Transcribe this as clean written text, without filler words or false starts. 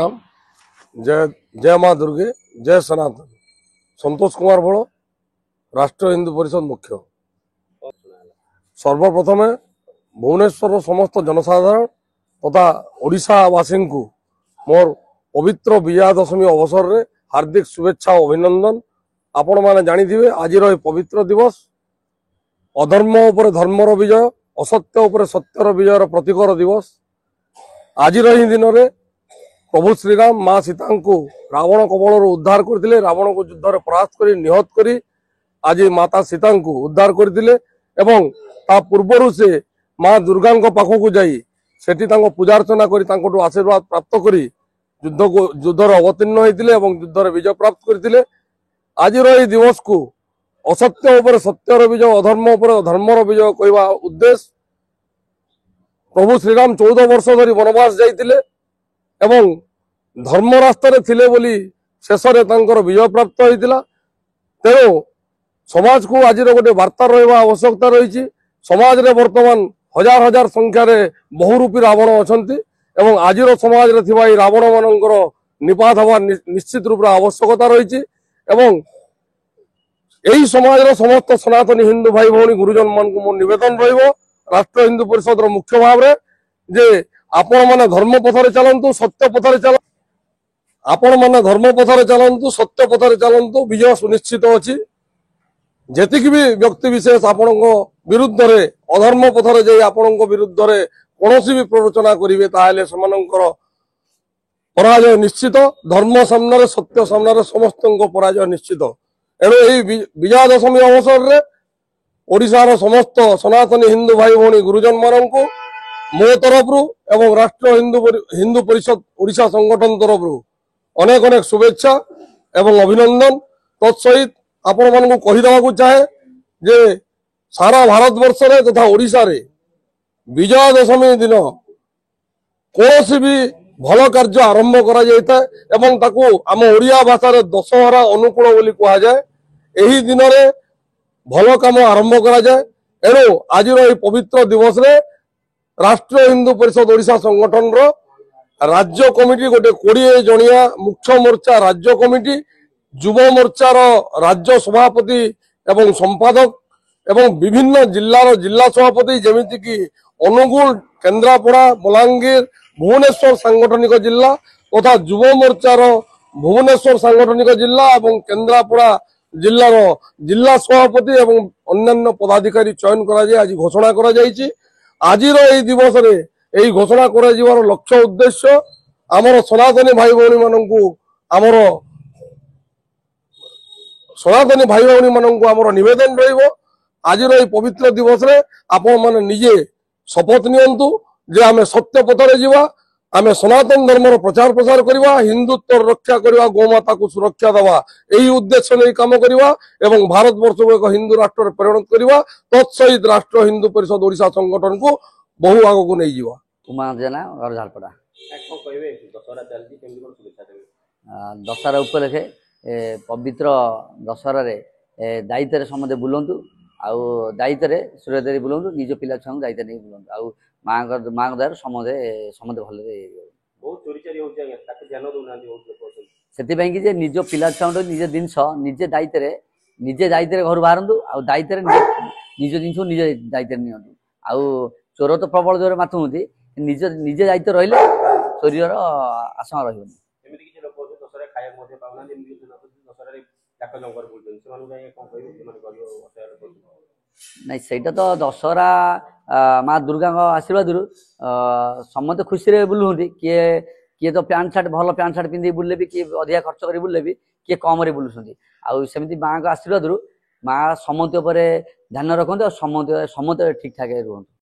राम जय जय माँ दुर्गे जय सनातन। संतोष कुमार बड़ राष्ट्रीय हिंदू परिषद मुख्य। सर्वप्रथम भुवनेश्वर समस्त जनसाधारण तथा ओडिशावासी को मोर पवित्र विजया दशमी अवसर रे हार्दिक शुभेच्छा और अभिनंदन। आपण माने जानिथिबे आज पवित्र दिवस अधर्म उपर धर्मर विजय असत्य उपर सत्यर विजयर प्रतीकर दिवस। आज दिन में प्रभु श्रीराम माँ सीता को रावण कबल उद्धार करते रावण को युद्ध में परास्त कर निहत कर आज माता सीता को उद्धार करते पूर्वर से माँ दुर्गा पाखक जाई सेठी पूजार्चना कर आशीर्वाद प्राप्त कर युद्ध अवतीर्ण होते युद्ध विजय प्राप्त करते। आज दिवस को असत्य उपर सत्यर विजय अधर्म उपर धर्मर विजय कहवा उद्देश्य प्रभु श्रीराम 14 वर्ष धरी वनवास जाइतिले एवं धर्म रास्तार थिले बोली शेष विजय प्राप्त होता। तेणु समाज को आज गोटे वार्ता रहा आवश्यकता रही। समाज रे वर्तमान हजार हजार संख्यार बहुरूपी रावण अच्छा आज समाज रे रावण मानकर निपात हवा निश्चित रूप आवश्यकता रही। यही समाज समस्त सनातनी हिंदू भाई भौणी गुरुजन मान को मोर निवेदन रहिबो राष्ट्र हिंदू परिषद मुख्य भाव में जे आपण माने धर्म पथरे चलंतु सत्य पथरे चल आपण माने धर्म पथरे चलंतु सत्य पथरे चलंतु विजय सुनिश्चित अछि। जेतिक भी व्यक्ति विशेष आपण विरुद्ध रे अधर्म पथरे जे आपण विरुद्ध रे कोनोसी भी प्ररोचना करिवे ताहेले समानंकर पराजय निश्चित। धर्म सामने सत्य सामने समस्त पराजय निश्चित। एणु एही विजया दशमी अवसर रे ओडिशार समस्त सनातनी हिंदू भाई भौणी गुरुजन मान को मो तरफ एवं राष्ट्र हिंदू परिषद ओडिशा संगठन तरफ अनेक अनेक शुभेच्छा एवं अभिनंदन। तत्सहित आपण मान को कहीदेवा चाहे जे सारा भारत वर्ष रे तथा ओडिशा रे विजया दशमी दिन कौन भी भल कार्य आरंभ करा जायता एवं ताकू आम ओडिया भाषा रे दशहरा अनुकूल बोली कहा जाए। एही दिन रे भल काम आरंभ करा जाए। एणु आज पवित्र दिवस रे राष्ट्रीय हिंदू परिषद ओडिशा संगठन रो राज्य कमिटी गोटे 20 जनिया मुख्य मोर्चा राज्य कमिटी युव मोर्चा राज्य सभापति एवं संपादक एवं विभिन्न जिल्लार जिला सभापति जेमिति कि अनुगुल केन्द्रापड़ा बलांगीर भुवनेश्वर सांगठनिक जिला तथा युव मोर्चार भुवनेश्वर सांगठनिक जिला एवं केन्द्रापड़ा जिलार जिला सभापति एवं अन्यान्य पदाधिकारी चयन करा आज घोषणा करा जायछि। आज दिवस रे यही घोषणा कर लक्ष्य उद्देश्य आमर सनातनी भाई भौणी मानू आमर सनातनी भाई भौणी मानू आमर निवेदन रहिबो आज पवित्र दिवस रे आपण माने निजे शपथ नियंतु जे आमे सत्य पथरे जीवा आमे सनातन धर्मर प्रचार प्रसार करिवा हिंदुत्व रक्षा करिवा गोमाता को सुरक्षा दवा यही उद्देश्य नहीं काम करिवा एवं भारत वर्ष को एक हिंदू राष्ट्र परिणत करिवा। तत्सहित राष्ट्र हिंदू परिषद ओडिशा संगठन को बहु आग को नहीं जीवा। उमा जेना और झालपड़ा दशहरा उपलक्षे पवित्र दशहरा दायित्व समझे बुलंतु आउ दायित्व सूर्यदेवी बुलंतु निज पिला छुआ दायित्व नहीं बुलंतु आउ माँ दयार समझे समझे भल से कि निज पिला छुआ निज जिन निजे दायित्व घर बाहर आउ दायित्व निज जिन निजे दायित्व नि आउ चोर तो प्रबल जोर माथु होती निजे दायित्व रहिले चोरीर आशंका रही नहीं सहीटा तो दशहरा माँ दुर्गा आशीर्वाद समस्त खुशी रे बुलुंती किए तो पैंट सार्ट भल पैंट सार्ट पिंधि बुले भी किए अधिका खर्च कर बुले भी किए कम रे बुलुंती आमती माँ का आशीर्वाद माँ समस्त ध्यान रखते समस्त ठीक ठाक रुहतु।